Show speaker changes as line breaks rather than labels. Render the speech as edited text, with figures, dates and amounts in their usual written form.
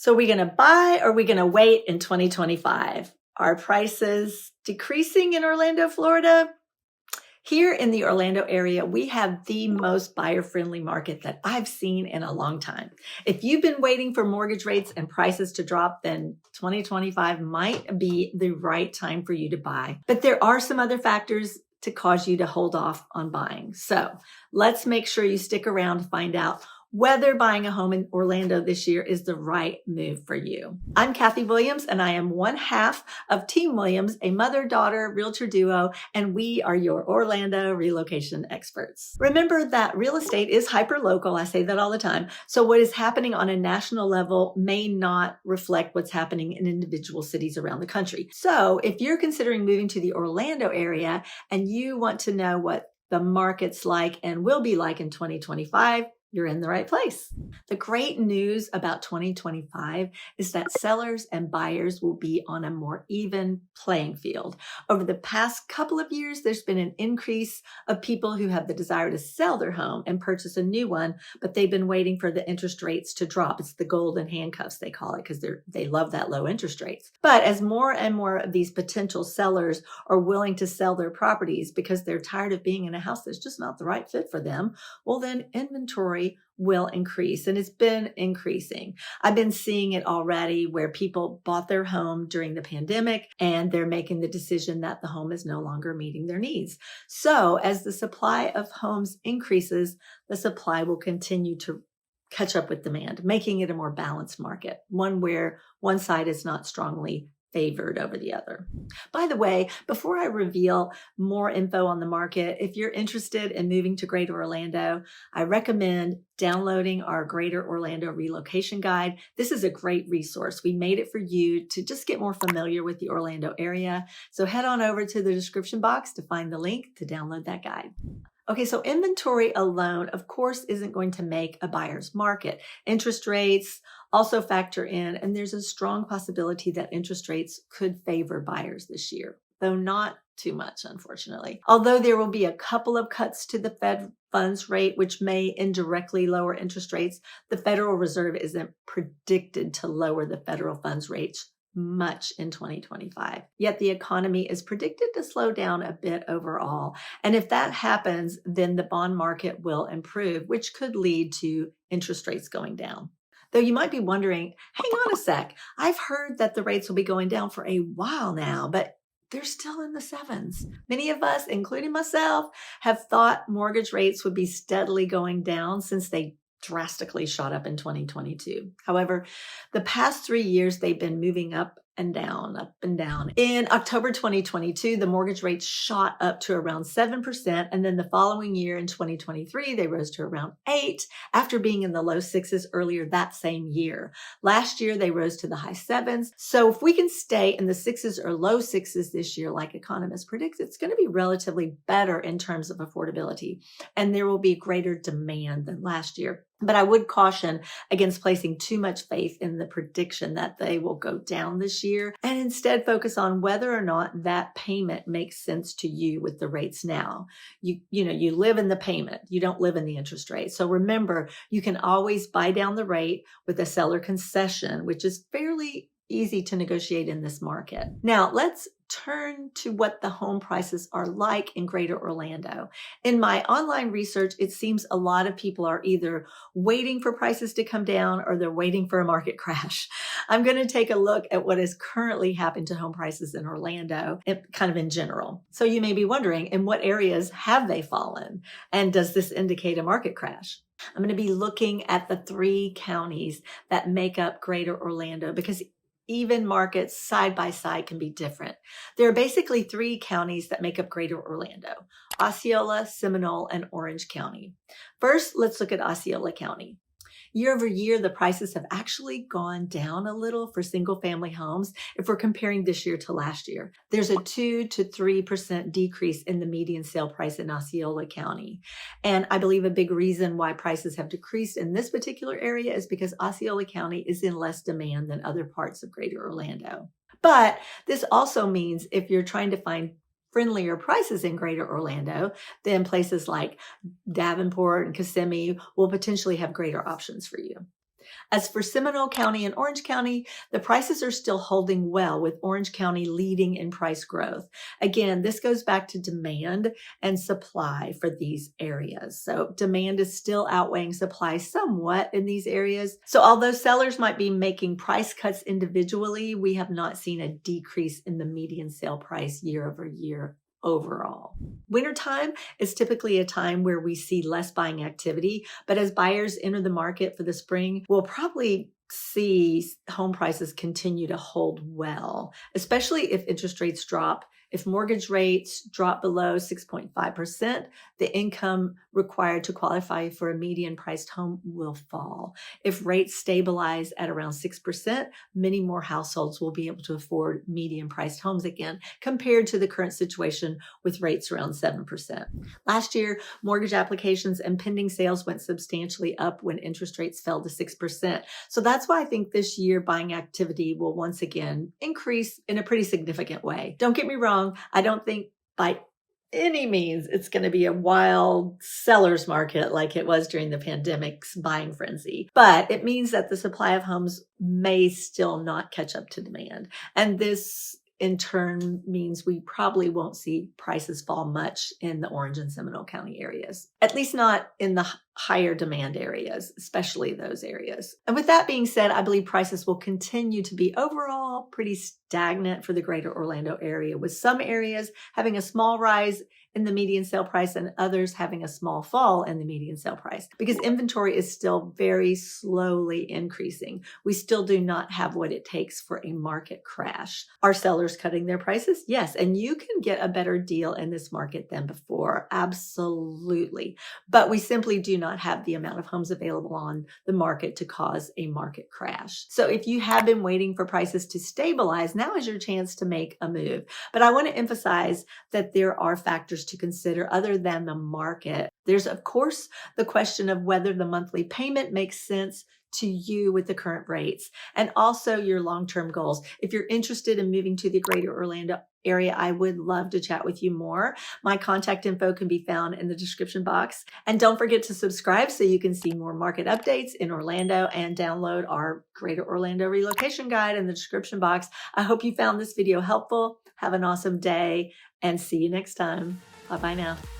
So are we going to buy or are we going to wait in 2025? Are prices decreasing in Orlando, Florida? Here in the Orlando area, we have the most buyer-friendly market that I've seen in a long time. If you've been waiting for mortgage rates and prices to drop, then 2025 might be the right time for you to buy. But there are some other factors to cause you to hold off on buying. So let's make sure you stick around to find out whether buying a home in Orlando this year is the right move for you. I'm Kathy Williams, and I am one half of Team Williams, a mother-daughter realtor duo, and we are your Orlando relocation experts. Remember that real estate is hyper-local. I say that all the time. So what is happening on a national level may not reflect what's happening in individual cities around the country. So if you're considering moving to the Orlando area and you want to know what the market's like and will be like in 2025, you're in the right place. The great news about 2025 is that sellers and buyers will be on a more even playing field. Over the past couple of years, there's been an increase of people who have the desire to sell their home and purchase a new one, but they've been waiting for the interest rates to drop. It's the golden handcuffs, they call it, because they love that low interest rates. But as more and more of these potential sellers are willing to sell their properties because they're tired of being in a house that's just not the right fit for them, well, then inventory will increase, and it's been increasing. I've been seeing it already where people bought their home during the pandemic and they're making the decision that the home is no longer meeting their needs. So as the supply of homes increases, the supply will continue to catch up with demand, making it a more balanced market, one where one side is not strongly favored over the other. By the way, before I reveal more info on the market, if you're interested in moving to Greater Orlando, I recommend downloading our Greater Orlando Relocation Guide. This is a great resource. We made it for you to just get more familiar with the Orlando area. So head on over to the description box to find the link to download that guide. Okay, so inventory alone, of course, isn't going to make a buyer's market. Interest rates also factor in, and there's a strong possibility that interest rates could favor buyers this year, though not too much, unfortunately. Although there will be a couple of cuts to the Fed funds rate, which may indirectly lower interest rates, the Federal Reserve isn't predicted to lower the federal funds rates much in 2025. Yet the economy is predicted to slow down a bit overall. And if that happens, then the bond market will improve, which could lead to interest rates going down. Though you might be wondering, hang on a sec, I've heard that the rates will be going down for a while now, but they're still in the sevens. Many of us, including myself, have thought mortgage rates would be steadily going down since they drastically shot up in 2022. However, the past 3 years, they've been moving up and down, up and down. In October 2022, the mortgage rate shot up to around 7%. And then the following year in 2023, they rose to around 8% after being in the low 6s earlier that same year. Last year, they rose to the high 7s. So if we can stay in the 6s or low 6s this year, like economists predict, it's going to be relatively better in terms of affordability. And there will be greater demand than last year. But I would caution against placing too much faith in the prediction that they will go down this year and instead focus on whether or not that payment makes sense to you with the rates now. You live in the payment. You don't live in the interest rate. So remember, you can always buy down the rate with a seller concession, which is fairly easy to negotiate in this market. Now, let's turn to what the home prices are like in Greater Orlando. In my online research, it seems a lot of people are either waiting for prices to come down or they're waiting for a market crash. I'm going to take a look at what has currently happened to home prices in Orlando, kind of in general. So you may be wondering, in what areas have they fallen? And does this indicate a market crash? I'm going to be looking at the 3 counties that make up Greater Orlando because even markets side by side can be different. There are basically 3 counties that make up Greater Orlando: Osceola, Seminole, and Orange County. First, let's look at Osceola County. Year over year, the prices have actually gone down a little for single family homes if we're comparing this year to last year. There's a 2 to 3% decrease in the median sale price in Osceola County. And I believe a big reason why prices have decreased in this particular area is because Osceola County is in less demand than other parts of Greater Orlando. But this also means if you're trying to find friendlier prices in Greater Orlando, then places like Davenport and Kissimmee will potentially have greater options for you. As for Seminole County and Orange County, the prices are still holding well, with Orange County leading in price growth. Again, this goes back to demand and supply for these areas. So demand is still outweighing supply somewhat in these areas. So although sellers might be making price cuts individually, we have not seen a decrease in the median sale price year over year overall. Wintertime is typically a time where we see less buying activity, but as buyers enter the market for the spring, we'll probably see home prices continue to hold well, especially if interest rates drop. If mortgage rates drop below 6.5%, the income required to qualify for a median priced home will fall. If rates stabilize at around 6%, many more households will be able to afford median priced homes again, compared to the current situation with rates around 7%. Last year, mortgage applications and pending sales went substantially up when interest rates fell to 6%. So that's why I think this year buying activity will once again increase in a pretty significant way. Don't get me wrong, I don't think by any means it's going to be a wild seller's market like it was during the pandemic's buying frenzy, but it means that the supply of homes may still not catch up to demand. And this in turn means we probably won't see prices fall much in the Orange and Seminole County areas, at least not in the higher demand areas, especially those areas. And with that being said, I believe prices will continue to be overall pretty stagnant for the greater Orlando area, with some areas having a small rise in the median sale price and others having a small fall in the median sale price, because inventory is still very slowly increasing. We still do not have what it takes for a market crash. Are sellers cutting their prices? Yes, and you can get a better deal in this market than before, absolutely. But we simply do not have the amount of homes available on the market to cause a market crash. So if you have been waiting for prices to stabilize, now is your chance to make a move. But I want to emphasize that there are factors to consider other than the market. There's, of course, the question of whether the monthly payment makes sense to you with the current rates, and also your long-term goals. If you're interested in moving to the greater Orlando area, I would love to chat with you more. My contact info can be found in the description box. And don't forget to subscribe so you can see more market updates in Orlando, and download our Greater Orlando Relocation Guide in the description box. I hope you found this video helpful. Have an awesome day and see you next time. Bye-bye now.